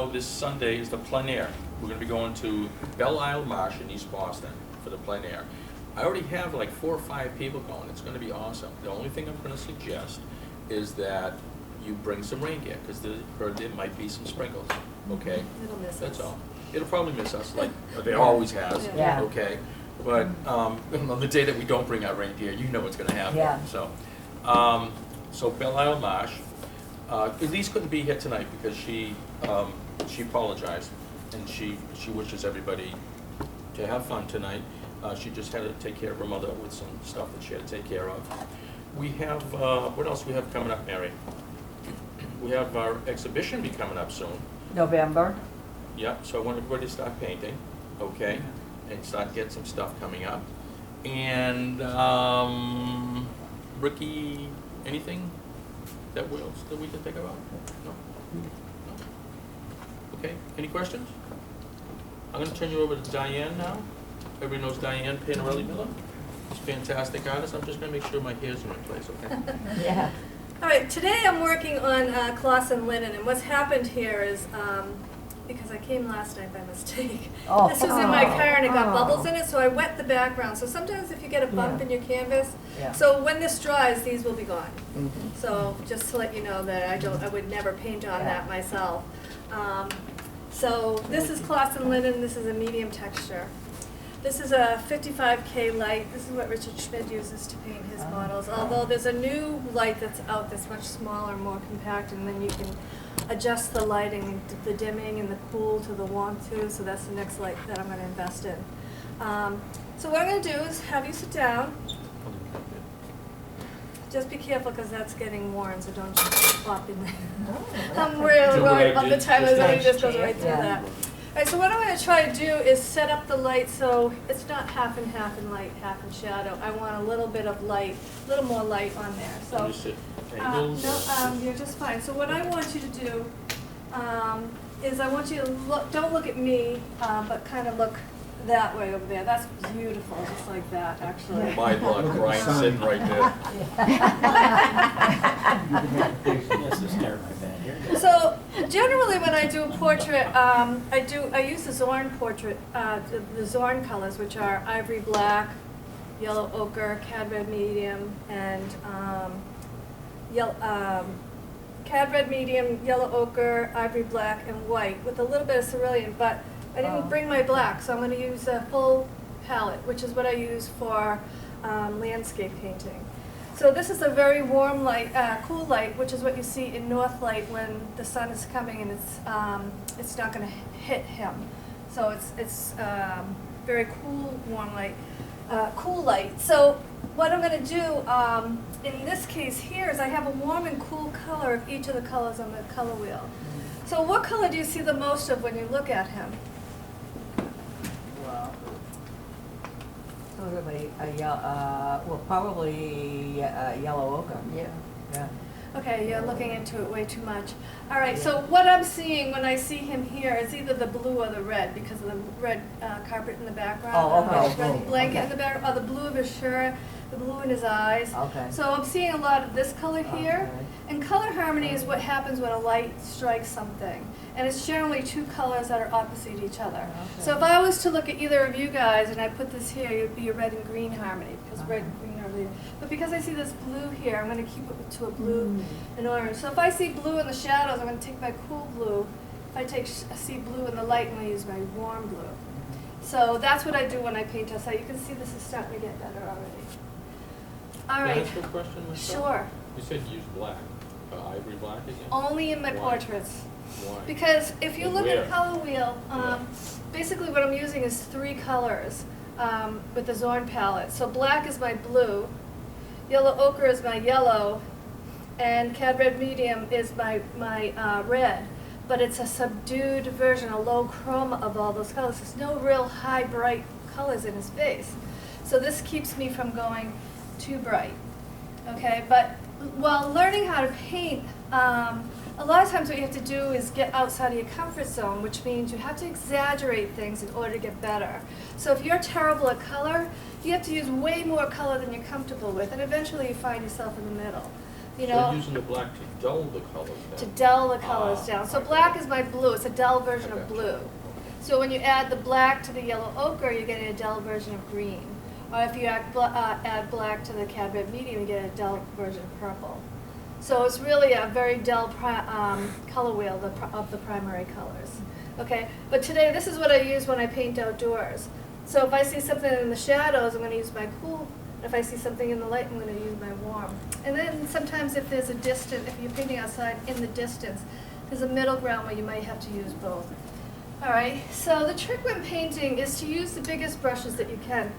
know, this Sunday is the plein air. We're gonna be going to Belle Isle Marsh in East Boston for the plein air. I already have like 4 or 5 people going. It's gonna be awesome. The only thing I'm gonna suggest is that you bring some rain gear, because there might be some sprinkles, okay? It'll miss us. That's all. It'll probably miss us, like it always has, Yeah. okay? But on the day that we don't bring our reindeer, you know what's gonna happen. Yeah. So, so Belle Isle Marsh, Elise couldn't be here tonight because she apologized, and she wishes everybody to have fun tonight. She just had to take care of her mother with some stuff that she had to take care of. We have, what else we have coming up, Mary? We have our exhibition be coming up soon. November. Yep, so I want everybody to start painting, okay, and start getting some stuff coming up. And Ricky, anything that we can think about? No? No? Okay, any questions? I'm gonna turn you over to Dianne now. Everybody knows Dianne Panarelli Miller. She's a fantastic artist. I'm just gonna make sure my hair's in my place, okay? Yeah. All right, today I'm working on cloth and linen, and what's happened here is, because I came last night by mistake, Oh. this was in my car and it got bubbles in it, so I wet the background. So sometimes if you get a bump Yeah. in your canvas, Yeah. so when this dries, these will be gone. Mhm. So just to let you know that I would never paint on Yeah. that myself. So this is cloth and linen, this is a medium texture. This is a 55K light. This is what Richard Schmid uses to paint his models. Although there's a new light that's out that's much smaller, more compact, and then you can adjust the lighting, the dimming and the cool to the warm too. So that's the next light that I'm going to invest in. So what I'm going to do is have you sit down. Just be careful because that's getting worn, so don't just flop in there. I'm really Do what I right on the did time just of the now. day, just goes right through Yeah. that. All right, so what I'm going to try to do is set up the light so it's not half and light, half in shadow. I want a little bit of light, a little more light on there. Can So you sit no, angles? you're just fine. So what I want you to do is I want you to look, don't look at me, but kind of look that way over there. That's beautiful, just like that, actually. My blood, Brian's sitting right there. Yes, this hair, my bad. Here. So generally, when I do a portrait, I use the Zorn portrait, the Zorn colors, which are ivory black, yellow ochre, cad red medium, and cad red medium, yellow ochre, ivory black, and white, with a little bit of cerulean. But I didn't bring my black, so I'm going to use a full palette, which is what I use for landscape painting. So this is a very warm light, cool light, which is what you see in north light when the sun is coming and it's not going to hit him. So it's very cool, warm light, cool light. So what I'm going to do in this case here is I have a warm and cool color of each of the colors on the color wheel. So what color do you see the most of when you look at him? Well, probably yellow ochre. Yeah. Yeah. Okay, you're looking into it way too much. All right, so what I'm seeing when I see him here is either the blue or the red because of the red carpet in the background. Oh, okay. Red blanket Okay. in the background, or the blue of his shirt, the blue in his eyes. Okay. So I'm seeing a lot of this color here. Okay. And color harmony is what happens when a light strikes something. And it's generally two colors that are opposite each other. Okay. So if I was to look at either of you guys and I put this here, it would be a red and green harmony because red and green are related. But because I see this blue here, I'm going to keep it to a blue and orange. So if I see blue in the shadows, I'm going to take my cool blue. If I see blue in the light, I'm going to use my warm blue. So that's what I do when I paint us. So you can see this is starting to get better already. All Can I right. ask you a question myself? Sure. You said use black, ivory black again? Only in my Why? portraits. Why? Because if you And look where? at color wheel, Yeah. basically what I'm using is 3 colors with the Zorn palette. So black is my blue, yellow ochre is my yellow, and cad red medium is my red. But it's a subdued version, a low chroma of all those colors. There's no real high bright colors in his face. So this keeps me from going too bright. Okay, but while learning how to paint, a lot of times what you have to do is get outside of your comfort zone, which means you have to exaggerate things in order to get better. So if you're terrible at color, you have to use way more color than you're comfortable with, and eventually you find yourself in the middle. you So know, you're using the black to dull the colors down? to dull the colors Ah, down. So okay. black is my blue, it's a dull version I of gotcha. blue. So when you add the black to the yellow ochre, you're getting a dull version of green. Or if you add black to the cad red medium, you get a dull version of purple. So it's really a very dull color wheel of the primary colors. Okay, but today this is what I use when I paint outdoors. So if I see something in the shadows, I'm going to use my cool. If I see something in the light, I'm going to use my warm. And then sometimes if there's a distance, if you're painting outside in the distance, there's a middle ground where you might have to use both. All right, so the trick when painting is to use the biggest brushes that you can.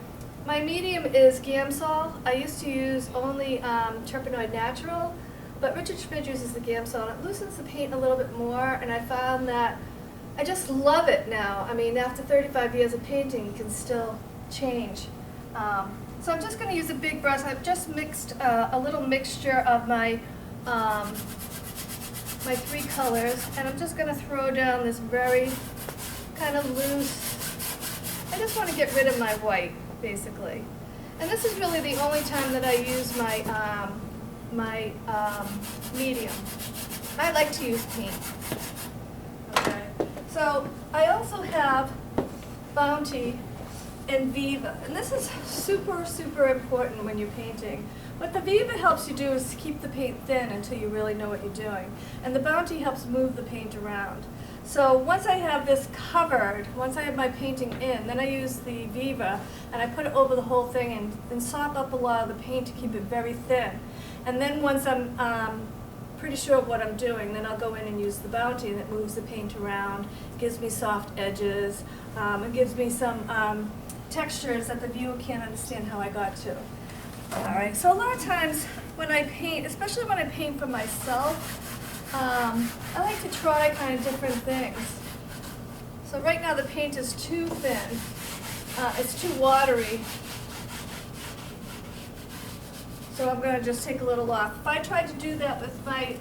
My medium is Gamsol. I used to use only Turpenoid Natural, but Richard Schmid uses the Gamsol, and it loosens the paint a little bit more, and I found that I just love it now. I mean, after 35 years of painting, you can still change. So I'm just going to use a big brush. I've just mixed a little mixture of my my three colors, and I'm just going to throw down this very kind of loose. I just want to get rid of my white, basically. And this is really the only time that I use my medium. I like to use paint. Okay. So I also have Bounty and Viva, and this is super, super important when you're painting. What the Viva helps you do is keep the paint thin until you really know what you're doing, and the Bounty helps move the paint around. So once I have this covered, once I have my painting in, then I use the Viva and I put it over the whole thing and sop up a lot of the paint to keep it very thin. And then once I'm pretty sure of what I'm doing, then I'll go in and use the Bounty, and it moves the paint around, gives me soft edges, it gives me some textures that the viewer can't understand how I got to. All right, so a lot of times when I paint, especially when I paint for myself, I like to try kind of different things. So right now the paint is too thin, it's too watery. So I'm going to just take a little off. If I tried to do that with my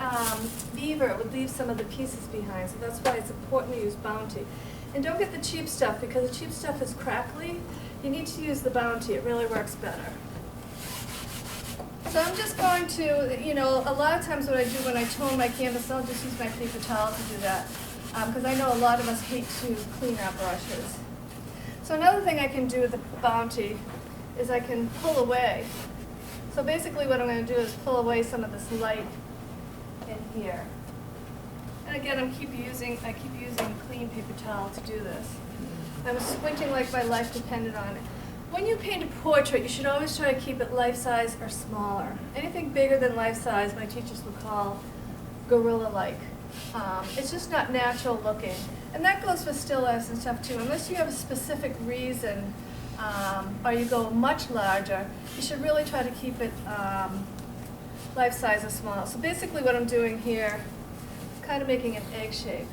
Beaver, it would leave some of the pieces behind. So that's why it's important to use Bounty. And don't get the cheap stuff, because the cheap stuff is crackly. You need to use the Bounty. It really works better. So I'm just going to, you know, a lot of times what I do when I tone my canvas, I'll just use my paper towel to do that. Because I know a lot of us hate to clean our brushes. So another thing I can do with the Bounty is I can pull away. So basically what I'm going to do is pull away some of this light in here. And again, I keep using a clean paper towel to do this. I'm squinting like my life depended on it. When you paint a portrait, you should always try to keep it life-size or smaller. Anything bigger than life-size, my teachers would call gorilla-like. It's just not natural looking. And that goes for still lifes and stuff too. Unless you have a specific reason, or you go much larger, you should really try to keep it life-size or small. So basically what I'm doing here, kind of making an egg shape.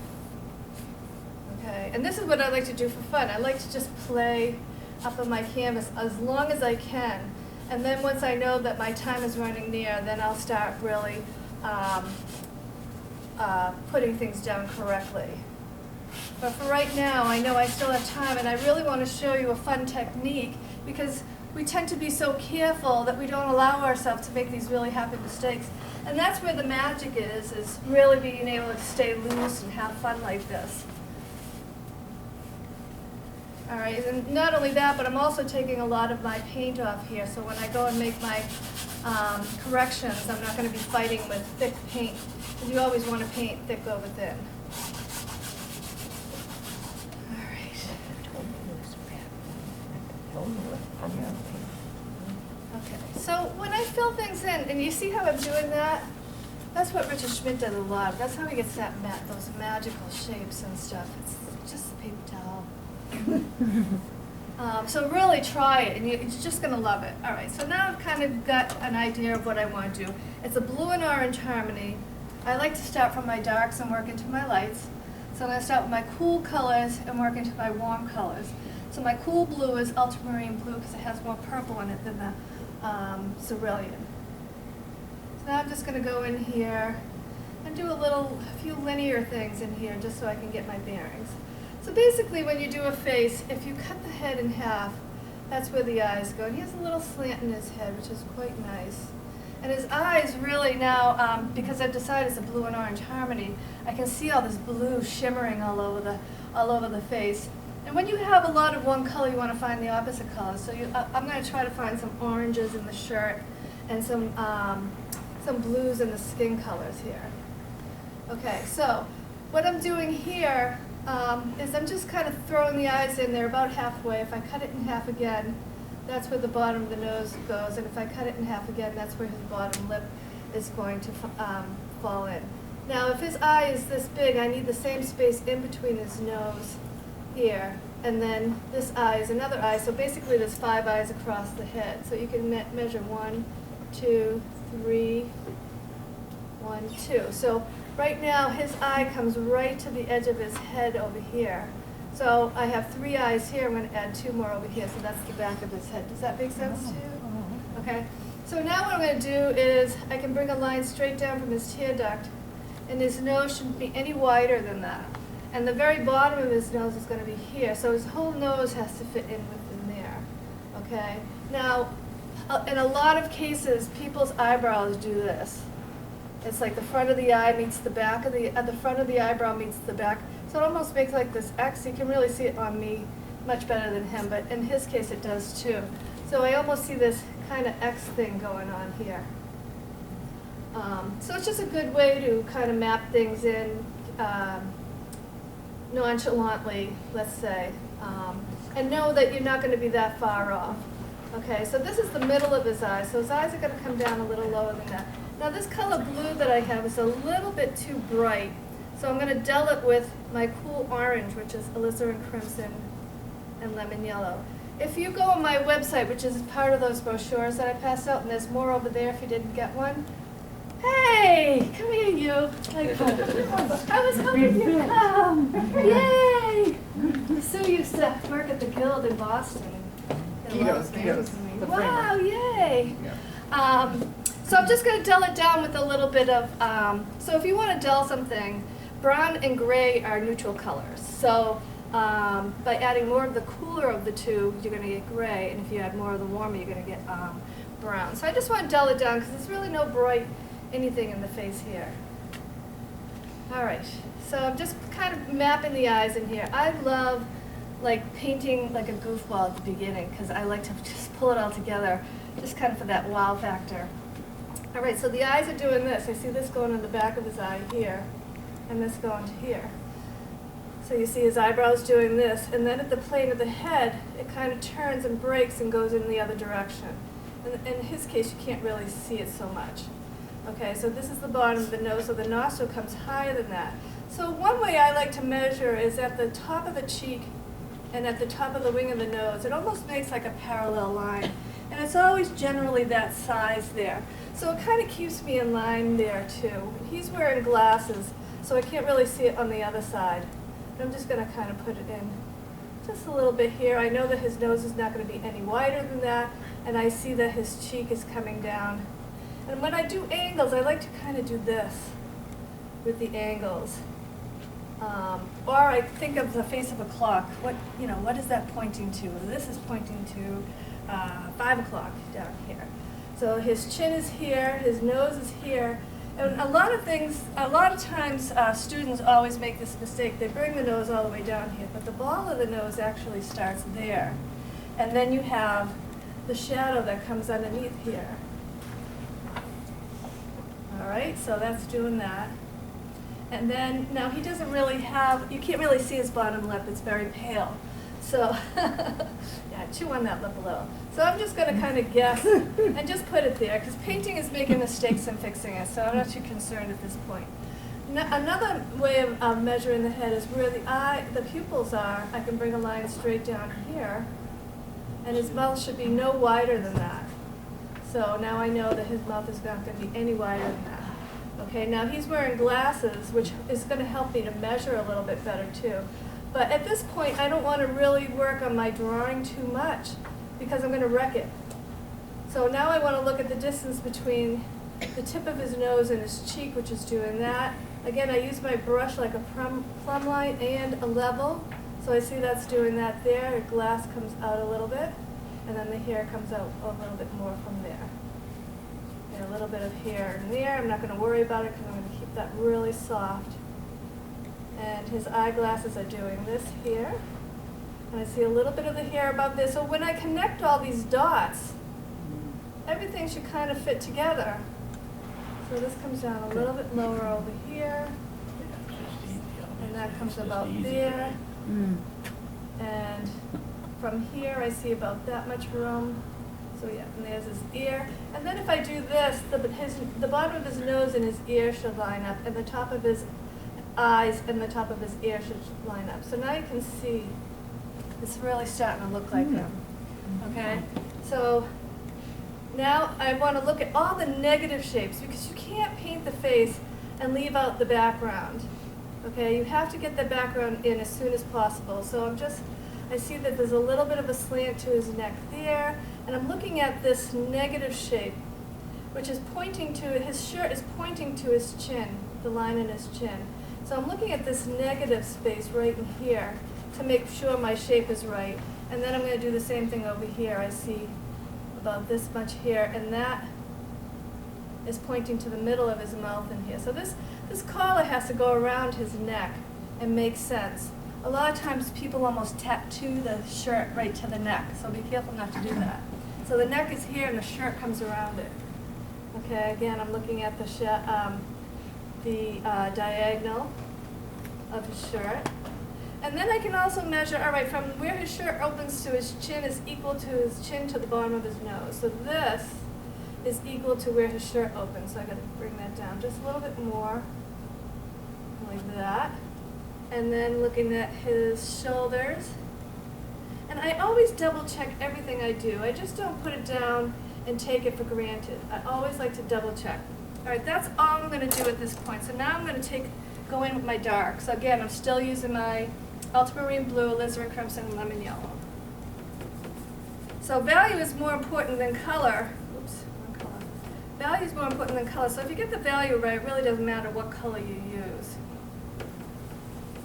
Okay, and this is what I like to do for fun. I like to just play up on my canvas as long as I can. And then once I know that my time is running near, then I'll start really putting things down correctly. But for right now, I know I still have time, and I really want to show you a fun technique, because we tend to be so careful that we don't allow ourselves to make these really happy mistakes. And that's where the magic is really being able to stay loose and have fun like this. All right, and not only that, but I'm also taking a lot of my paint off here, so when I go and make my corrections, I'm not going to be fighting with thick paint, because you always want to paint thick over thin. All right. Okay, so when I fill things in, and you see how I'm doing that? That's what Richard Schmid does a lot. That's how he gets that those magical shapes and stuff. It's just a paper towel. So really try it, and you're just going to love it. All right, so now I've kind of got an idea of what I want to do. It's a blue and orange harmony. I like to start from my darks and work into my lights. So I'm going to start with my cool colors and work into my warm colors. So my cool blue is ultramarine blue because it has more purple in it than the cerulean. So now I'm just going to go in here and do a few linear things in here just so I can get my bearings. So basically when you do a face, if you cut the head in half, that's where the eyes go. And he has a little slant in his head, which is quite nice. And his eyes really now, because I've decided it's a blue and orange harmony, I can see all this blue shimmering all over the face. And when you have a lot of one color, you want to find the opposite color. So I'm going to try to find some oranges in the shirt and some blues in the skin colors here. Okay, so what I'm doing here is I'm just kind of throwing the eyes in there about halfway. If I cut it in half again, that's where the bottom of the nose goes, and if I cut it in half again, that's where his bottom lip is going to fall in. Now, if his eye is this big, I need the same space in between his nose here, and then this eye is another eye, so basically there's 5 eyes across the head. So you can measure 1, 2, 3, 1, 2. So right now, his eye comes right to the edge of his head over here. So I have 3 eyes here, I'm going to add 2 more over here, so that's the back of his head. Does that make sense to you? Okay. So now what I'm going to do is I can bring a line straight down from his tear duct, and his nose shouldn't be any wider than that. And the very bottom of his nose is going to be here, so his whole nose has to fit in within there. Okay. Now, in a lot of cases, people's eyebrows do this. It's like the front of the eye meets the back of the front of the eyebrow meets the back. So it almost makes like this X. You can really see it on me much better than him, but in his case it does too. So I almost see this kind of X thing going on here. So it's just a good way to kind of map things in nonchalantly, let's say, and know that you're not going to be that far off. Okay, so this is the middle of his eye. So his eyes are going to come down a little lower than that. Now this color blue that I have is a little bit too bright. So I'm going to dull it with my cool orange, which is alizarin crimson and lemon yellow. If you go on my website, which is part of those brochures that I passed out, and there's more over there if you didn't get one. Hey, come here, you. I was hoping you'd come. Yay! Sue used to work at the Guild in Boston. Wow, yay! So I'm just going to dull it down with a little bit of, so if you want to dull something, brown and gray are neutral colors. So by adding more of the cooler of the two, you're going to get gray, and if you add more of the warmer, you're going to get brown. So I just want to dull it down because there's really no bright anything in the face here. All right, so I'm just kind of mapping the eyes in here. I love like painting like a goofball at the beginning because I like to just pull it all together, just kind of for that wow factor. All right, so the eyes are doing this. I see this going in the back of his eye here, and this going to here. So you see his eyebrows doing this, and then at the plane of the head, it kind of turns and breaks and goes in the other direction. And in his case, you can't really see it so much. Okay, so this is the bottom of the nose, so the nostril comes higher than that. So one way I like to measure is at the top of the cheek and at the top of the wing of the nose. It almost makes like a parallel line, and it's always generally that size there. So it kind of keeps me in line there too. He's wearing glasses, so I can't really see it on the other side. I'm just going to kind of put it in just a little bit here. I know that his nose is not going to be any wider than that, and I see that his cheek is coming down. And when I do angles, I like to kind of do this with the angles. Or I think of the face of a clock. What is that pointing to? This is pointing to 5 o'clock down here. So his chin is here, his nose is here. And a lot of times students always make this mistake. They bring the nose all the way down here, but the ball of the nose actually starts there. And then you have the shadow that comes underneath here. All right, so that's doing that. And then, now he doesn't really have, you can't really see his bottom lip, it's very pale. So, yeah, chew on that lip a little. So I'm just going to kind of guess and just put it there, because painting is making mistakes and fixing it, so I'm not too concerned at this point. Another way of measuring the head is where the pupils are. I can bring a line straight down here, and his mouth should be no wider than that. So now I know that his mouth is not going to be any wider than that. Okay, now he's wearing glasses, which is going to help me to measure a little bit better too. But at this point, I don't want to really work on my drawing too much because I'm going to wreck it. So now I want to look at the distance between the tip of his nose and his cheek, which is doing that. Again, I use my brush like a plumb line and a level. So I see that's doing that there. The glass comes out a little bit, and then the hair comes out a little bit more from there. a little bit of hair in there. I'm not going to worry about it because I'm going to keep that really soft. And his eyeglasses are doing this here. And I see a little bit of the hair above there. So when I connect all these dots, everything should kind of fit together. So this comes down a little bit lower over here. And that comes about there. And from here I see about that much room. So yeah, and there's his ear. And then if I do this, the bottom of his nose and his ear should line up, and the top of his eyes and the top of his ear should line up. So now you can see it's really starting to look like him. Okay? So now I want to look at all the negative shapes, because you can't paint the face and leave out the background. Okay? You have to get the background in as soon as possible. So I see that there's a little bit of a slant to his neck there, and I'm looking at this negative shape, which is pointing to, his shirt is pointing to his chin, the line in his chin. So I'm looking at this negative space right in here to make sure my shape is right. And then I'm going to do the same thing over here. I see about this much here, and that is pointing to the middle of his mouth in here. So this collar has to go around his neck and make sense. A lot of times people almost tattoo the shirt right to the neck, so be careful not to do that. So the neck is here and the shirt comes around it. Okay, again, I'm looking at the diagonal of his shirt. And then I can also measure, all right, from where his shirt opens to his chin is equal to his chin to the bottom of his nose. So this is equal to where his shirt opens. So I got to bring that down just a little bit more, like that. And then looking at his shoulders. And I always double check everything I do. I just don't put it down and take it for granted. I always like to double check. All right, that's all I'm going to do at this point. So now I'm going to go in with my dark. So again, I'm still using my ultramarine blue, alizarin crimson, and lemon yellow. So value is more important than color. Oops, wrong color. Value is more important than color. So if you get the value right, it really doesn't matter what color you use.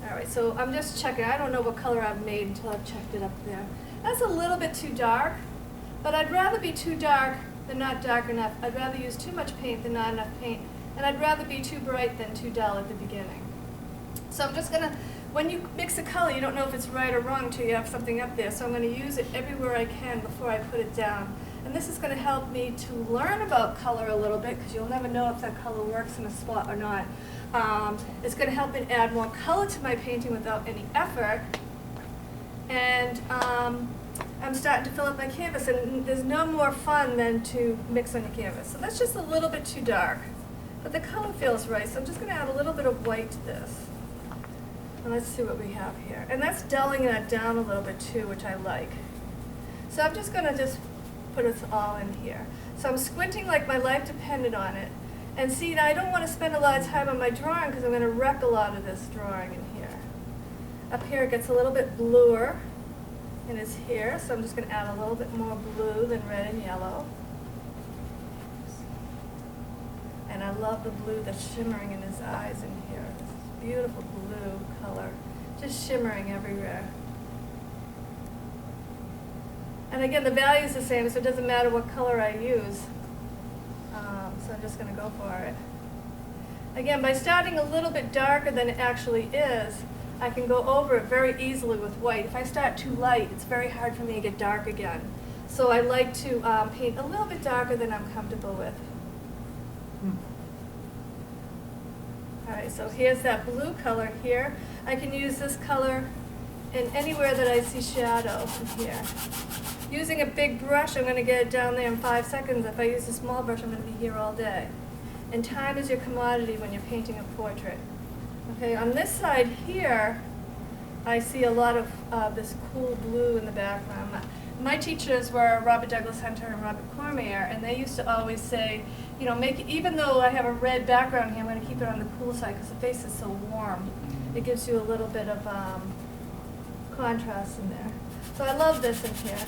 All right, so I'm just checking. I don't know what color I've made until I've checked it up there. That's a little bit too dark, but I'd rather be too dark than not dark enough. I'd rather use too much paint than not enough paint, and I'd rather be too bright than too dull at the beginning. So I'm just gonna, when you mix a color, you don't know if it's right or wrong until you have something up there, so I'm gonna use it everywhere I can before I put it down. And this is gonna help me to learn about color a little bit, because you'll never know if that color works in a spot or not. It's going to help me add more color to my painting without any effort. And I'm starting to fill up my canvas, and there's no more fun than to mix on your canvas. So that's just a little bit too dark, but the color feels right. So I'm just going to add a little bit of white to this. And let's see what we have here. And that's dulling that down a little bit too, which I like. So I'm just going to just put it all in here. So I'm squinting like my life depended on it. And see, now I don't want to spend a lot of time on my drawing because I'm going to wreck a lot of this drawing in here. Up here it gets a little bit bluer in his hair, so I'm just going to add a little bit more blue than red and yellow. And I love the blue that's shimmering in his eyes in here. This beautiful blue color, just shimmering everywhere. And again, the value is the same, so it doesn't matter what color I use. So I'm just going to go for it. Again, by starting a little bit darker than it actually is, I can go over it very easily with white. If I start too light, it's very hard for me to get dark again. So I like to paint a little bit darker than I'm comfortable with. All right, so here's that blue color here. I can use this color in anywhere that I see shadow from here. Using a big brush, I'm going to get it down there in 5 seconds. If I use a small brush, I'm going to be here all day. And time is your commodity when you're painting a portrait. Okay, on this side here, I see a lot of this cool blue in the background. My teachers were Robert Douglas Hunter and Robert Cormier, and they used to always say, you know, even though I have a red background here, I'm going to keep it on the cool side because the face is so warm. It gives you a little bit of contrast in there. So I love this in here.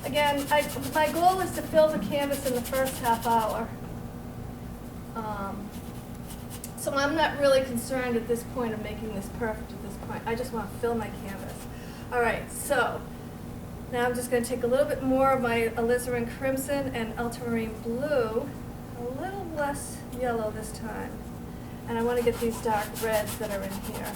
Again, my goal is to fill the canvas in the first half hour. So I'm not really concerned at this point of making this perfect at this point. I just want to fill my canvas. All right, so now I'm just going to take a little bit more of my alizarin crimson and ultramarine blue, a little less yellow this time. And I want to get these dark reds that are in here.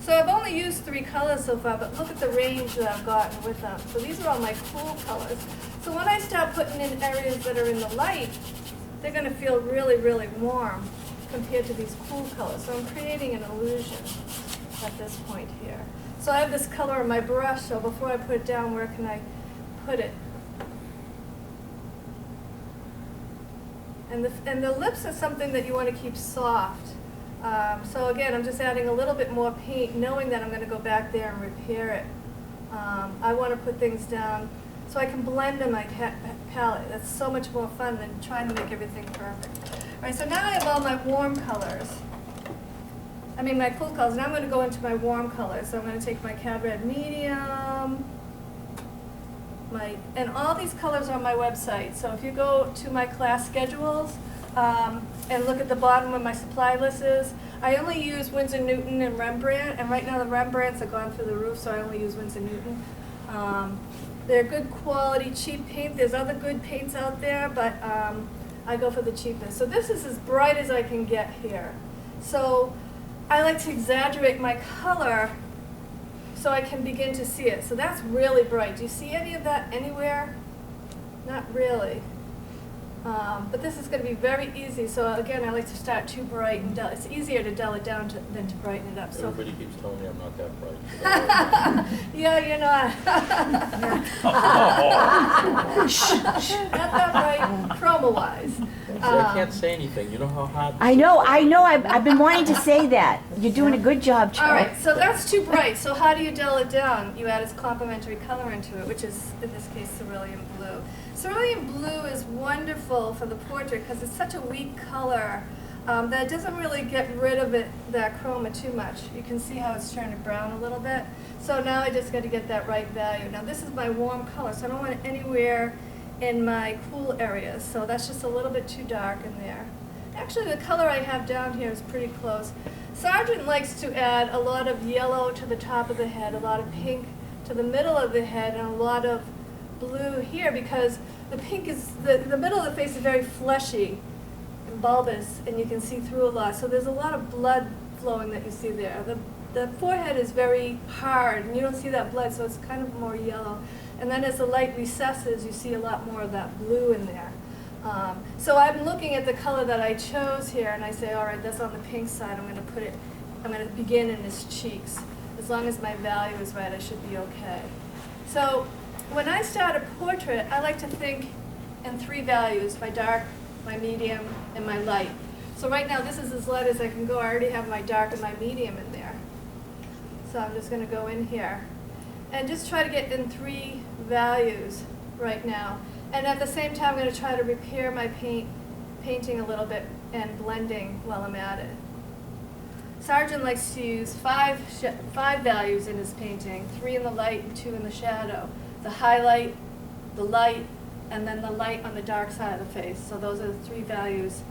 So I've only used 3 colors so far, but look at the range that I've gotten with them. So these are all my cool colors. So when I start putting in areas that are in the light, they're going to feel really, really warm compared to these cool colors. So I'm creating an illusion at this point here. So I have this color in my brush, so before I put it down, where can I put it? And the lips are something that you want to keep soft. So again, I'm just adding a little bit more paint, knowing that I'm going to go back there and repair it. I want to put things down so I can blend in my palette. That's so much more fun than trying to make everything perfect. All right, so now I have all my warm colors. I mean my cool colors. Now I'm going to go into my warm colors. So I'm going to take my Cad Red Medium, and all these colors are on my website. So if you go to my class schedules and look at the bottom where my supply list is, I only use Winsor Newton and Rembrandt, and right now the Rembrandts have gone through the roof, so I only use Winsor Newton. They're good quality, cheap paint. There's other good paints out there, but I go for the cheapest. So this is as bright as I can get here. So I like to exaggerate my color so I can begin to see it. So that's really bright. Do you see any of that anywhere? Not really. But this is going to be very easy. So again, I like to start too bright and dull. It's easier to dull it down than to brighten it up. So Everybody keeps telling me I'm not that bright. yeah, you're not. Not that bright, chroma-wise. See, I can't say anything. You know how hard. I know. I've been wanting to say that. You're doing a good job, All Charlie. right, so that's too bright. So how do you dull it down? You add its complementary color into it, which is, in this case, cerulean blue. Cerulean blue is wonderful for the portrait because it's such a weak color that it doesn't really get rid of that chroma too much. You can see how it's turning brown a little bit. So now I just got to get that right value. Now this is my warm color, so I don't want it anywhere in my cool areas. So that's just a little bit too dark in there. Actually, the color I have down here is pretty close. Sargent likes to add a lot of yellow to the top of the head, a lot of pink to the middle of the head, and a lot of blue here because the pink is, the middle of the face is very fleshy and bulbous, and you can see through a lot. So there's a lot of blood flowing that you see there. The forehead is very hard, and you don't see that blood, so it's kind of more yellow. And then as the light recesses, you see a lot more of that blue in there. So I'm looking at the color that I chose here, and I say, all right, that's on the pink side. I'm going to begin in his cheeks. As long as my value is right, I should be okay. So when I start a portrait, I like to think in 3 values: my dark, my medium, and my light. So right now, this is as light as I can go. I already have my dark and my medium in there. So I'm just going to go in here and just try to get in 3 values right now. And at the same time, I'm going to try to repair my painting a little bit and blending while I'm at it. Sargent likes to use 5 values in his painting, 3 in the light and 2 in the shadow. The highlight, the light, and then the light on the dark side of the face. So those are the 3 values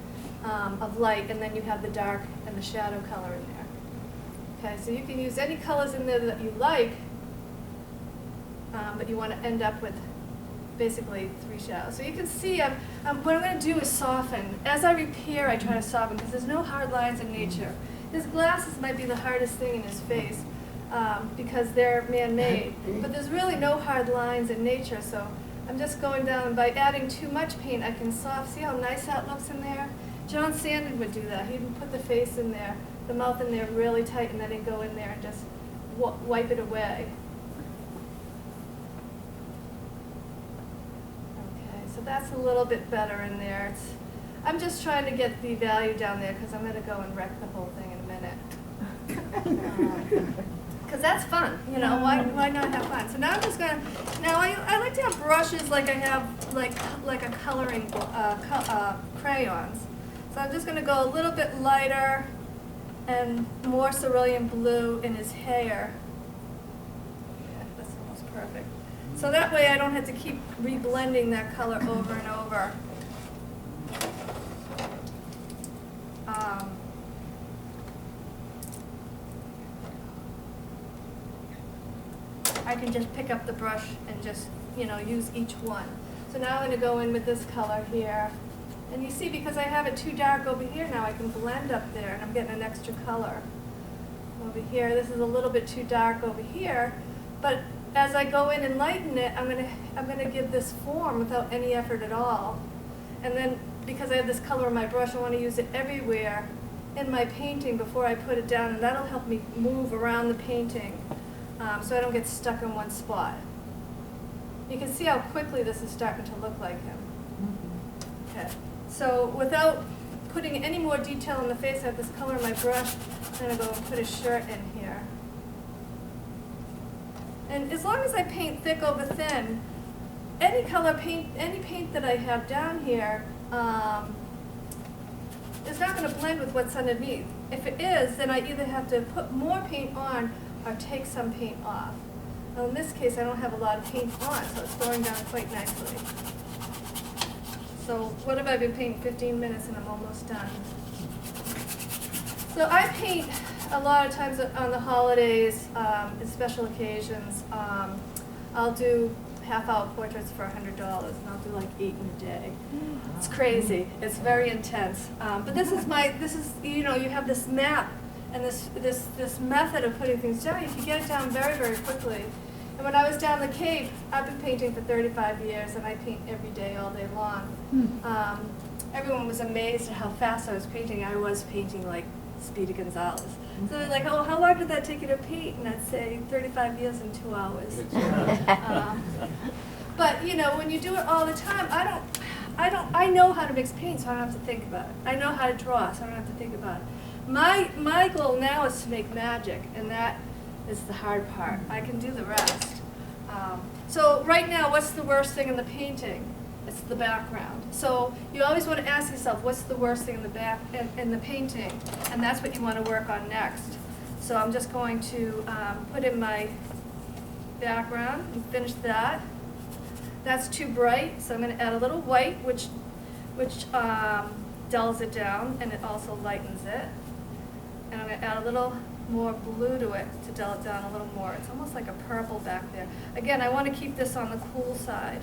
of light, and then you have the dark and the shadow color in there. Okay, so you can use any colors in there that you like, but you want to end up with basically 3 shadows. So you can see what I'm going to do is soften. As I repair, I try to soften because there's no hard lines in nature. His glasses might be the hardest thing in his face because they're man-made, but there's really no hard lines in nature. So I'm just going down, and by adding too much paint, I can see how nice that looks in there? John Sandon would do that. He'd put the face in there, the mouth in there really tight, and then he'd go in there and just wipe it away. So that's a little bit better in there. I'm just trying to get the value down there because I'm going to go and wreck the whole thing in a minute. Because that's fun, you know. Why not have fun? So now I'm just going to. Now I like to have brushes like I have like a coloring crayons. So I'm just going to go a little bit lighter and more cerulean blue in his hair. Yeah, that's almost perfect. So that way I don't have to keep reblending that color over and over. I can just pick up the brush and just, use each one. So now I'm going to go in with this color here And you see, because I have it too dark over here now, I can blend up there, and I'm getting an extra color. Over here, this is a little bit too dark over here, but as I go in and lighten it, I'm gonna give this form without any effort at all. And then, because I have this color in my brush, I want to use it everywhere in my painting before I put it down, and that'll help me move around the painting, so I don't get stuck in one spot. You can see how quickly this is starting to look like him. Okay, so without putting any more detail in the face, I have this color in my brush. I'm gonna go and put a shirt in here. And as long as I paint thick over thin, any color paint, any paint that I have down here, is not gonna blend with what's underneath. If it is, then I either have to put more paint on or take some paint off. Well, in this case, I don't have a lot of paint on, so it's going down quite nicely. So what have I been painting? 15 minutes and I'm almost done. So I paint a lot of times on the holidays, and special occasions. I'll do half-hour portraits for $100, and I'll do like 8 in a day. It's crazy. It's very intense. But this is you know, you have this map and this method of putting things down. You can get it down very, very quickly. And when I was down the Cape, I've been painting for 35 years, and I paint every day, all day long. Everyone was amazed at how fast I was painting. I was painting like Speedy Gonzalez. So they're like, oh, how long did that take you to paint? And I'd say 35 years and 2 hours. But you know, when you do it all the time, I know how to mix paint, so I don't have to think about it. I know how to draw, so I don't have to think about it. My goal now is to make magic, and that is the hard part. I can do the rest. So right now, what's the worst thing in the painting? It's the background. So you always want to ask yourself, what's the worst thing in the painting? And that's what you want to work on next. So I'm just going to put in my background and finish that. That's too bright, so I'm going to add a little white, which dulls it down, and it also lightens it. And I'm going to add a little more blue to it to dull it down a little more. It's almost like a purple back there. Again, I want to keep this on the cool side.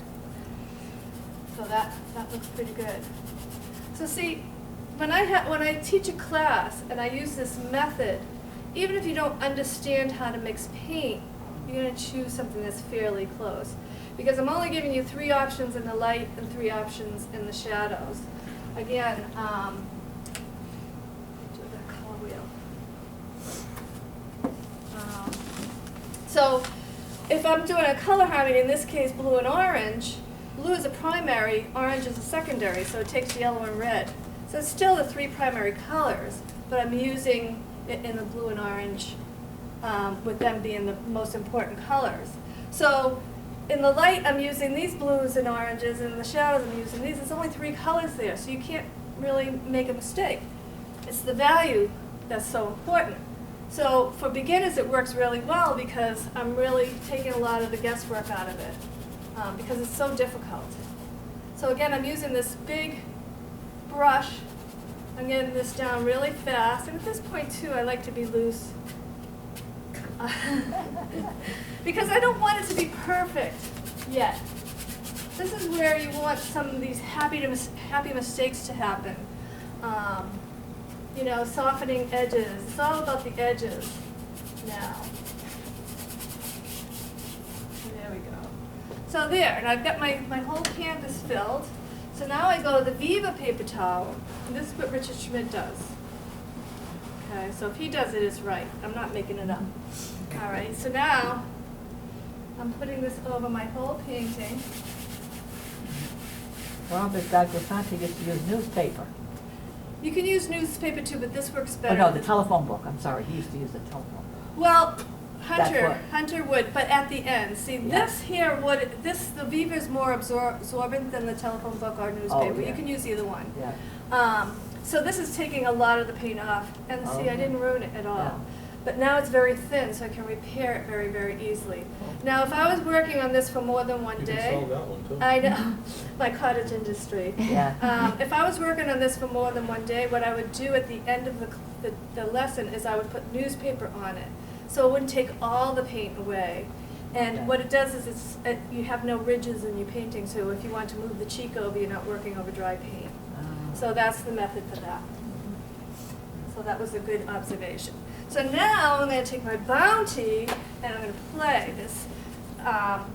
So that looks pretty good. So see, when I teach a class and I use this method, even if you don't understand how to mix paint, you're going to choose something that's fairly close. Because I'm only giving you 3 options in the light and 3 options in the shadows. Again, do the color wheel. So if I'm doing a color harmony, in this case blue and orange, blue is a primary, orange is a secondary, so it takes yellow and red. So it's still the 3 primary colors, but I'm using it in the blue and orange, with them being the most important colors. So in the light, I'm using these blues and oranges, and in the shadows, I'm using these. There's only 3 colors there, so you can't really make a mistake. It's the value that's so important. So for beginners, it works really well because I'm really taking a lot of the guesswork out of it, because it's so difficult. So again, I'm using this big brush. I'm getting this down really fast, and at this point too, I like to be loose. Because I don't want it to be perfect yet. This is where you want some of these happy mistakes to happen. You know, softening edges. It's all about the edges now. There we go. So there, and I've got my whole canvas filled. So now I go to the Viva paper towel, and this is what Richard Schmidt does. Okay, so if he does it, it's right. I'm not making it up. All right, so now I'm putting this over my whole painting. Well, but Dr. Santi used to use newspaper. You can use newspaper too, but this works Oh, better. no, the telephone book, I'm sorry, he used to use the telephone book. Well, That's what- Hunter would, but at the end. See, Yeah. this here the Viva is more absorbent than the telephone book or newspaper. yeah. You can use either one. Yeah. So this is taking a lot of the paint off, and see, I Okay. didn't ruin it at all. Yeah. But now it's very thin, so I can repair it very, very easily. Now, if I was working on this for more than one You can day, sell that one too. I know, my cottage industry. Yeah. If I was working on this for more than one day, what I would do at the end of the lesson is I would put newspaper on it, so it wouldn't take all the paint away. And Okay. what it does is you have no ridges in your painting, so if you want to move the cheek over, you're not working over dry paint. So that's the method for that. So that was a good observation. So now I'm going to take my Bounty and I'm going to play this.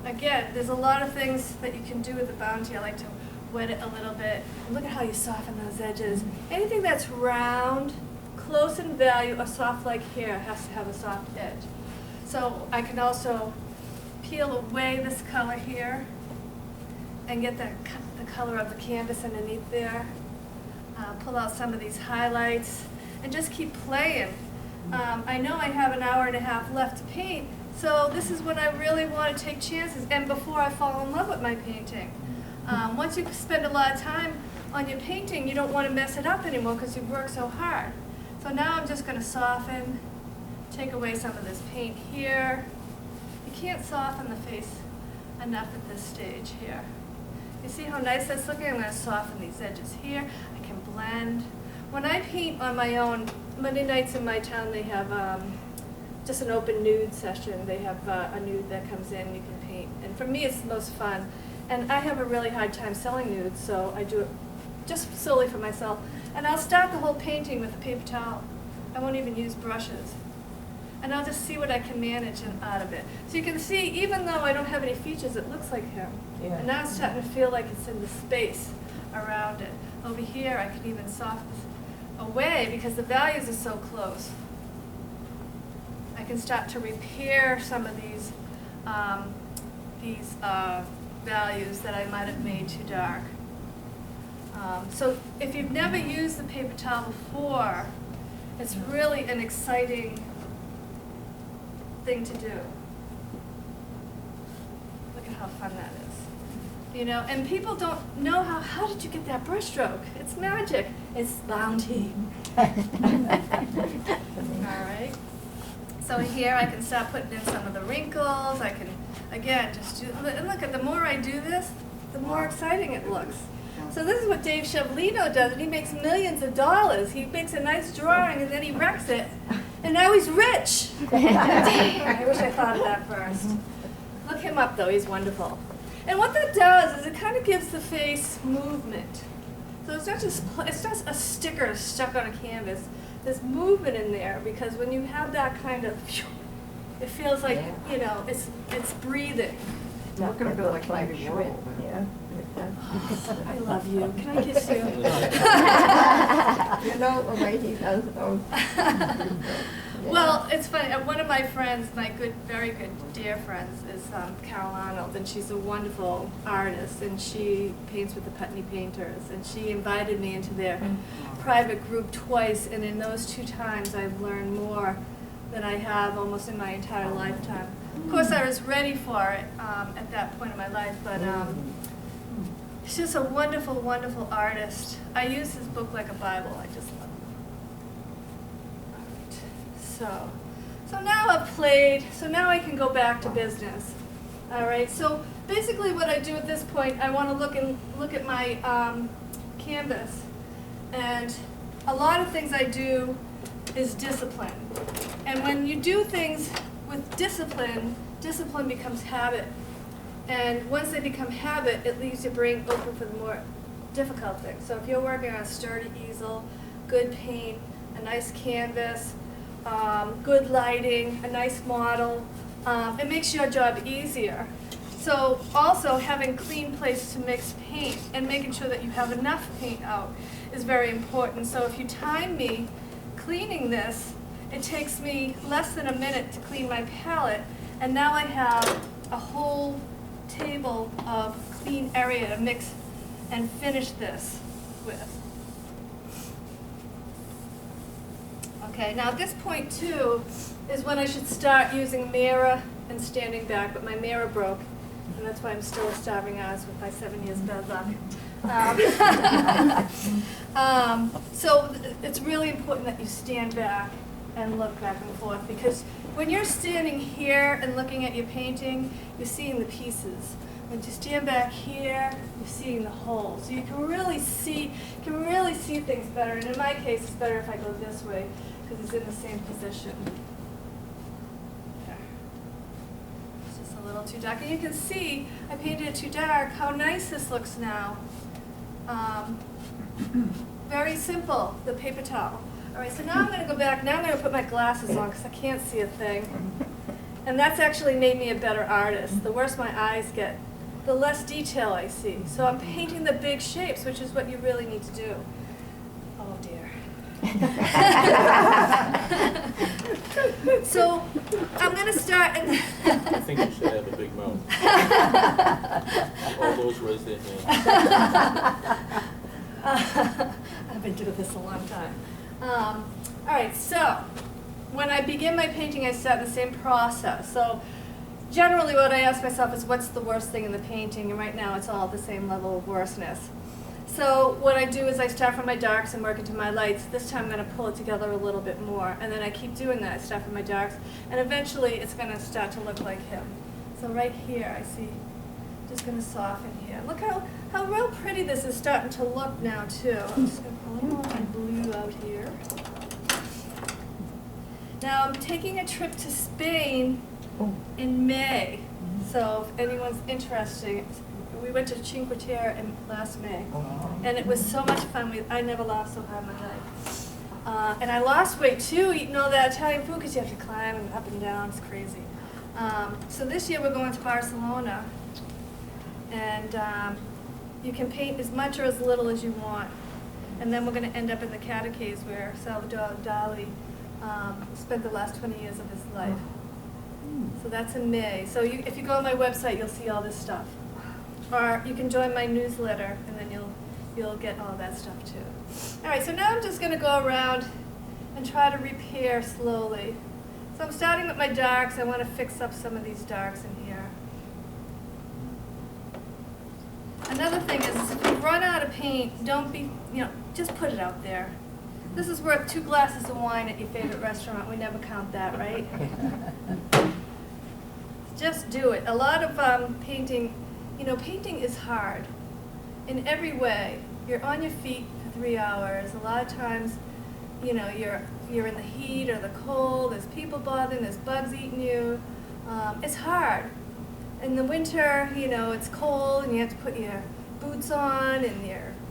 Again, there's a lot of things that you can do with the Bounty. I like to wet it a little bit. And look at how you soften those edges. Anything that's round, close in value, or soft like hair has to have a soft edge. So I can also peel away this color here and get the color of the canvas underneath there. Pull out some of these highlights and just keep playing. I know I have an hour and a half left to paint, so this is when I really want to take chances and before I fall in love with my painting. Once you spend a lot of time on your painting, you don't want to mess it up anymore because you've worked so hard. So now I'm just going to soften, take away some of this paint here. You can't soften the face enough at this stage here. You see how nice that's looking? I'm going to soften these edges here. I can blend. When I paint on my own, Monday nights in my town they have just an open nude session. They have a nude that comes in, you can paint. And for me it's the most fun. And I have a really hard time selling nudes, so I do it just solely for myself. And I'll start the whole painting with a paper towel. I won't even use brushes. And I'll just see what I can manage out of it. So you can see, even though I don't have any features, it looks like him. Yeah. And now it's starting to feel like it's in the space around it. Over here, I can even soften away because the values are so close. I can start to repair some of these values that I might have made too dark. So if you've never used the paper towel before, it's really an exciting thing to do. Look at how fun that is. You know, and people don't know how did you get that brush stroke? It's magic. It's Bounty. All right. So here I can start putting in some of the wrinkles. I can, again, just do, and look, the more I do this, the more exciting it looks. So this is what Dave Shovlino does, and he makes millions of dollars. He makes a nice drawing, and then he wrecks it, and now he's rich. I wish I thought of that first. Look him up, though. He's wonderful. And what that does is it kind of gives the face movement. So it's not just a sticker stuck on a canvas. There's movement in there, because when you have that kind of, it feels like, you know, it's breathing. Look at it like my shrimp. Yeah. I love you. Can I kiss you? You know the way he does those. Well, it's funny. One of my friends, my very good, dear friends, is Carol Arnold, and she's a wonderful artist, and she paints with the Putney Painters, and she invited me into their private group twice, and in those 2 times I've learned more than I have almost in my entire lifetime. Of course, I was ready for it at that point in my life, but she's just a wonderful, wonderful artist. I use his book like a Bible. I just love it. All right. So now I've played. So now I can go back to business. All right. So basically, what I do at this point, I want to look at my canvas, and a lot of things I do is discipline. And when you do things with discipline, discipline becomes habit. And once they become habit, it leaves your brain open for the more difficult things. So if you're working on a sturdy easel, good paint, a nice canvas, good lighting, a nice model, it makes your job easier. So also having clean place to mix paint and making sure that you have enough paint out is very important. So if you time me cleaning this, it takes me less than a minute to clean my palette, and now I have a whole table of clean area to mix and finish this with. Okay, now at this point too is when I should start using mirror and standing back, but my mirror broke, and that's why I'm still a starving artist with my 7 years bad luck. So it's really important that you stand back and look back and forth, because when you're standing here and looking at your painting, you're seeing the pieces. When you stand back here, you're seeing the whole. So you can really see things better. And in my case, it's better if I go this way, because it's in the same position. There. It's just a little too dark. And you can see, I painted it too dark, how nice this looks now. very simple, the paper towel. All right, so now I'm gonna go back, now I'm gonna put my glasses on because I can't see a thing. And that's actually made me a better artist. The worse my eyes get, the less detail I see. So I'm painting the big shapes, which is what you really need to do. Oh dear. So I'm gonna start and I think you should have a big mouth. All those raise their hands. I've been doing this a long time. All right, so when I begin my painting, I start the same process. So generally what I ask myself is, what's the worst thing in the painting? And right now it's all the same level of worstness. So what I do is I start from my darks and work into my lights. This time I'm going to pull it together a little bit more. And then I keep doing that. I start from my darks. And eventually it's going to start to look like him. So right here I see, just going to soften here. Look how real pretty this is starting to look now too. I'm just going to pull a little more of my blue out here. Now I'm taking a trip to Spain in May. So if anyone's interested, we went to Cinque Terre in last May, and it was so much fun. I never laughed so hard in my life. And I lost weight too, eating all that Italian food, because you have to climb and up and down. It's crazy. So this year we're going to Barcelona, and you can paint as much or as little as you want. And then we're going to end up in the Catacaves where Salvador Dali spent the last 20 years of his life. So that's in May. So if you go on my website, you'll see all this stuff. Or you can join my newsletter, and then you'll get all that stuff too. All right, so now I'm just going to go around and try to repair slowly. So I'm starting with my darks. I want to fix up some of these darks in here. Another thing is, if you run out of paint, don't be, just put it out there. This is worth 2 glasses of wine at your favorite restaurant. We never count that, right? Just do it. A lot of painting, painting is hard in every way. You're on your feet for 3 hours. A lot of times, you're in the heat or the cold. There's people bothering. There's bugs eating you. It's hard. In the winter, it's cold, and you have to put your boots on and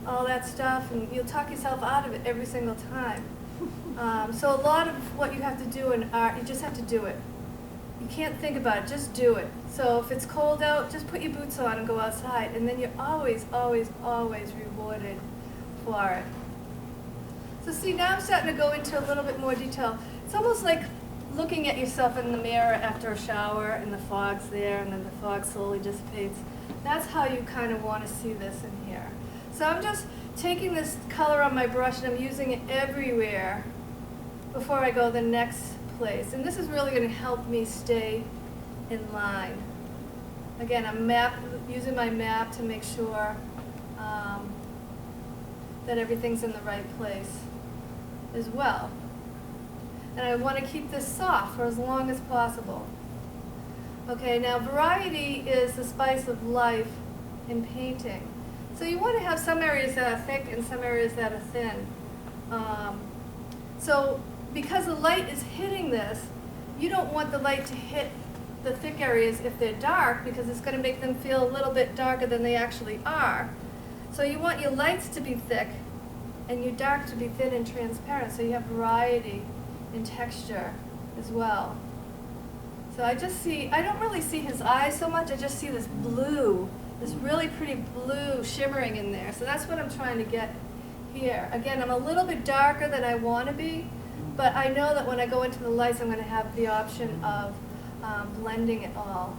all that stuff, and you'll talk yourself out of it every single time. So a lot of what you have to do in art, you just have to do it. You can't think about it, just do it. So if it's cold out, just put your boots on and go outside, and then you're always, always, always rewarded for it. So see, now I'm starting to go into a little bit more detail. It's almost like looking at yourself in the mirror after a shower, and the fog's there, and then the fog slowly dissipates. That's how you kind of want to see this in here. So I'm just taking this color on my brush, and I'm using it everywhere before I go the next place. And this is really going to help me stay in line. Again, I'm using my map to make sure that everything's in the right place as well. And I want to keep this soft for as long as possible. Okay, now variety is the spice of life in painting. So you want to have some areas that are thick and some areas that are thin. So because the light is hitting this, you don't want the light to hit the thick areas if they're dark, because it's going to make them feel a little bit darker than they actually are. So you want your lights to be thick and your dark to be thin and transparent, so you have variety in texture as well. So I don't really see his eyes so much, I just see this blue, this really pretty blue shimmering in there. So that's what I'm trying to get here. Again, I'm a little bit darker than I want to be, but I know that when I go into the lights, I'm going to have the option of blending it all.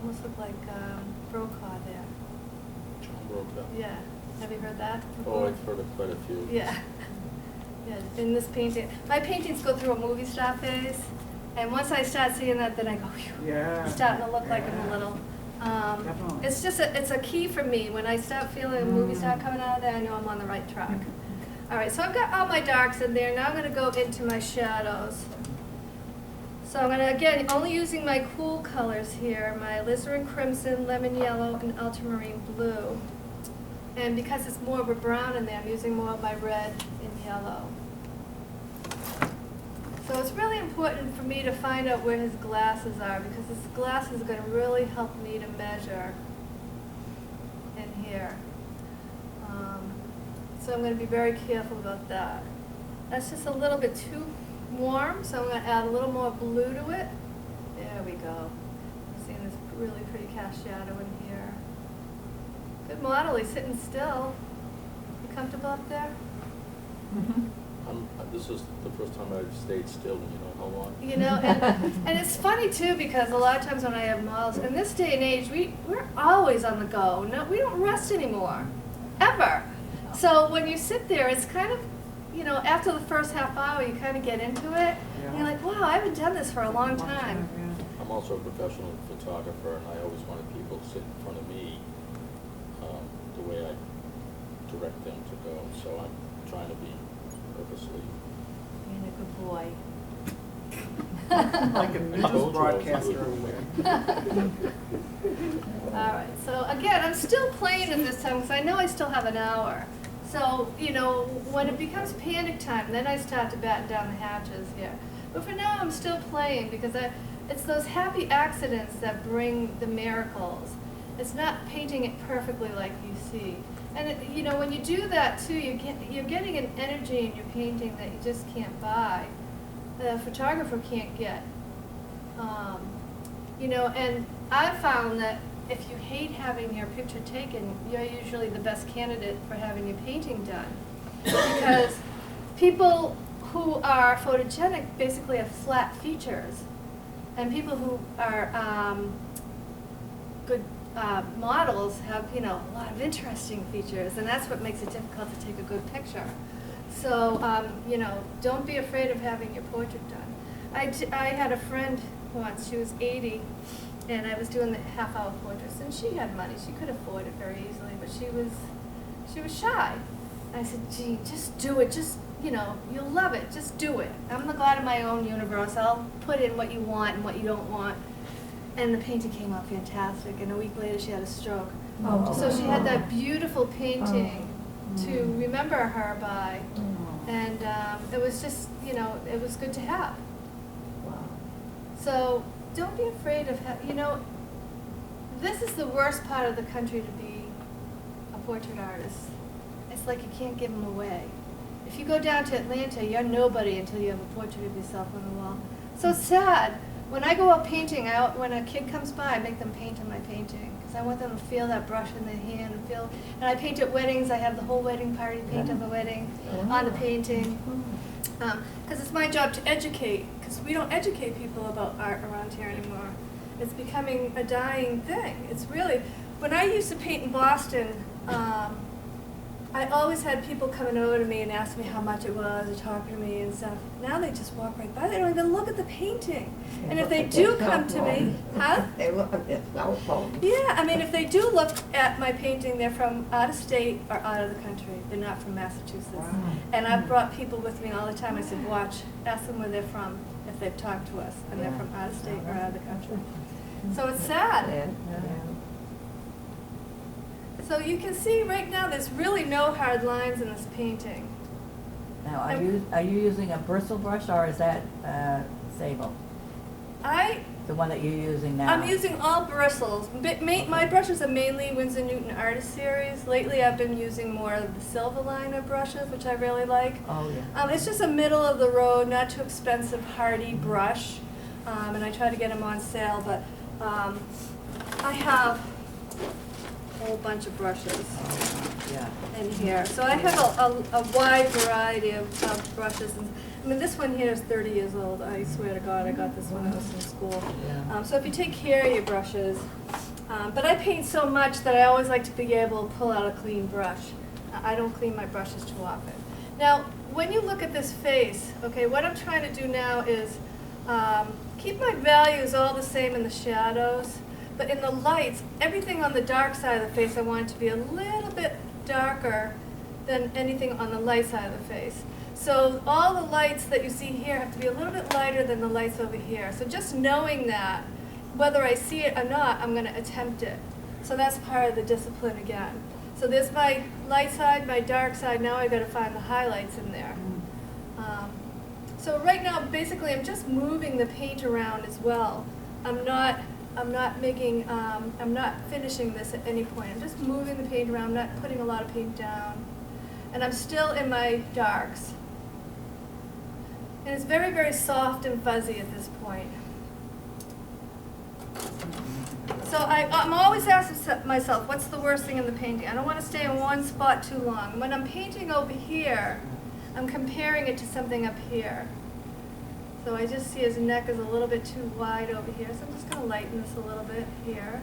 Almost look like Brokaw there. John Brokaw. Yeah. Have you heard that Oh, before? I've heard of quite a few. Yeah. Yeah, in this painting. My paintings go through a movie star phase, and once I start seeing that, then I go, phew, Yeah. starting to look like I'm a little. Definitely. It's just it's a key for me. When I start feeling a movie star coming out of there, I know I'm on the right track. All right, so I've got all my darks in there. Now I'm going to go into my shadows. So I'm going to, again, only using my cool colors here, my alizarin crimson, lemon yellow, and ultramarine blue. And because it's more of a brown in there, I'm using more of my red and yellow. So it's really important for me to find out where his glasses are, because his glasses are going to really help me to measure in here. So I'm going to be very careful about that. That's just a little bit too warm, so I'm going to add a little more blue to it. There we go. I'm seeing this really pretty cast shadow in here. Good model, he's sitting still. You comfortable up there? This is the first time I've stayed still in you know how long. You know, and it's funny too, because a lot of times when I have models, in this day and age, we're always on the go. No, we don't rest anymore, ever. So when you sit there, it's kind of, you know, after the first half hour, you kind of get into it, and you're like, wow, I haven't done this for a long time. I'm also a professional photographer, and I always wanted people to sit in front of me the way I direct them to go. So I'm trying to be purposely. Being a good boy. Like a I told news you I was broadcaster good. over there. All right, so again, I'm still playing at this time because I know I still have an hour. So, you know, when it becomes panic time, then I start to batten down the hatches here. But for now, I'm still playing because it's those happy accidents that bring the miracles. It's not painting it perfectly like you see. And, you know, when you do that, too, you're getting an energy in your painting that you just can't buy. The photographer can't get. You know, and I've found that if you hate having your picture taken, you're usually the best candidate for having your painting done. Because people who are photogenic basically have flat features. And people who are good models have, you know, a lot of interesting features. And that's what makes it difficult to take a good picture. So, you know, don't be afraid of having your portrait done. I had a friend once, she was 80, and I was doing the half-hour portraits, and she had money. She could afford it very easily, but she was shy. And I said, gee, just do it. Just, you know, you'll love it. Just do it. I'm the god of my own universe. I'll put in what you want and what you don't want. And the painting came out fantastic, and a week later she had a stroke. Oh. So she had that beautiful painting to remember her by. And it was just, you know, it was good to have. So don't be afraid of, you know, this is the worst part of the country to be a portrait artist. It's like you can't give them away. If you go down to Atlanta, you're nobody until you have a portrait of yourself on the wall. So it's sad. When I go out painting, when a kid comes by, I make them paint on my painting. Because I want them to feel that brush in their hand and I paint at weddings. I have the whole wedding party paint on the wedding, on the painting. Because it's my job to educate, because we don't educate people about art around here anymore. It's becoming a dying thing. It's really, when I used to paint in Boston, I always had people coming over to me and asking me how much it was, or talking to me and stuff. Now they just walk right by. They don't even look at the painting. And if they do come to me, They look at their cell phone. yeah, I mean, if they do look at my painting, they're from out of state or out of the country. They're not from Massachusetts. Wow. And I've brought people with me all the time. I said, watch, ask them where they're from if they've talked to us, and they're from out of state or out of the country. So it's sad. Yeah. So you can see right now there's really no hard lines in this painting. Now, are you using a bristle brush or is that sable? The one that you're using now? I'm using all bristles. My brushes are mainly Winsor Newton Artist Series. Lately I've been using more of the silver liner brushes, which I really like. Oh, yeah. It's just a middle of the road, not too expensive, hardy brush. And I try to get them on sale, but I have a whole bunch of brushes Yeah. in here. So I have a wide variety of brushes. And, I mean, this one here is 30 years old. I swear to God, I got this when I was in school. Yeah. So if you take care of your brushes, but I paint so much that I always like to be able to pull out a clean brush. I don't clean my brushes too often. Now, when you look at this face, okay, what I'm trying to do now is keep my values all the same in the shadows, but in the lights, everything on the dark side of the face, I want it to be a little bit darker than anything on the light side of the face. So all the lights that you see here have to be a little bit lighter than the lights over here. So just knowing that, whether I see it or not, I'm going to attempt it. So that's part of the discipline again. So there's my light side, my dark side. Now I've got to find the highlights in there. So right now, basically, I'm just moving the paint around as well. I'm not finishing this at any point. I'm just moving the paint around, I'm not putting a lot of paint down. And I'm still in my darks. And it's very, very soft and fuzzy at this point. So I'm always asking myself, what's the worst thing in the painting? I don't want to stay in one spot too long. When I'm painting over here, I'm comparing it to something up here. So I just see his neck is a little bit too wide over here, so I'm just going to lighten this a little bit here.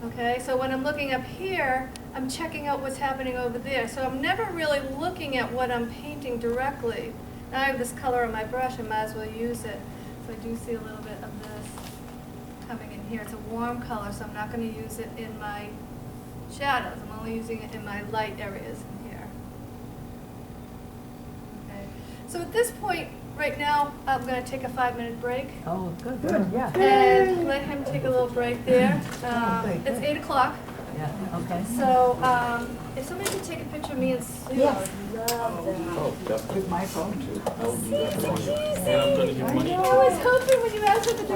Okay, so when I'm looking up here, I'm checking out what's happening over there. So I'm never really looking at what I'm painting directly. Now I have this color on my brush, I might as well use it. So I do see a little bit of this coming in here. It's a warm color, so I'm not going to use it in my shadows. I'm only using it in my light areas in here. Okay. So at this point, right now, I'm going to take a 5-minute break. Oh, good, good, yeah. And let him take a little break there. Great, It's good. 8 o'clock. Yeah, okay. So if somebody could take a picture of me and Sue, Yes. I would love that. Oh, definitely. With my phone too. I will do that for you. And I'm gonna give money. I was hoping when you asked for the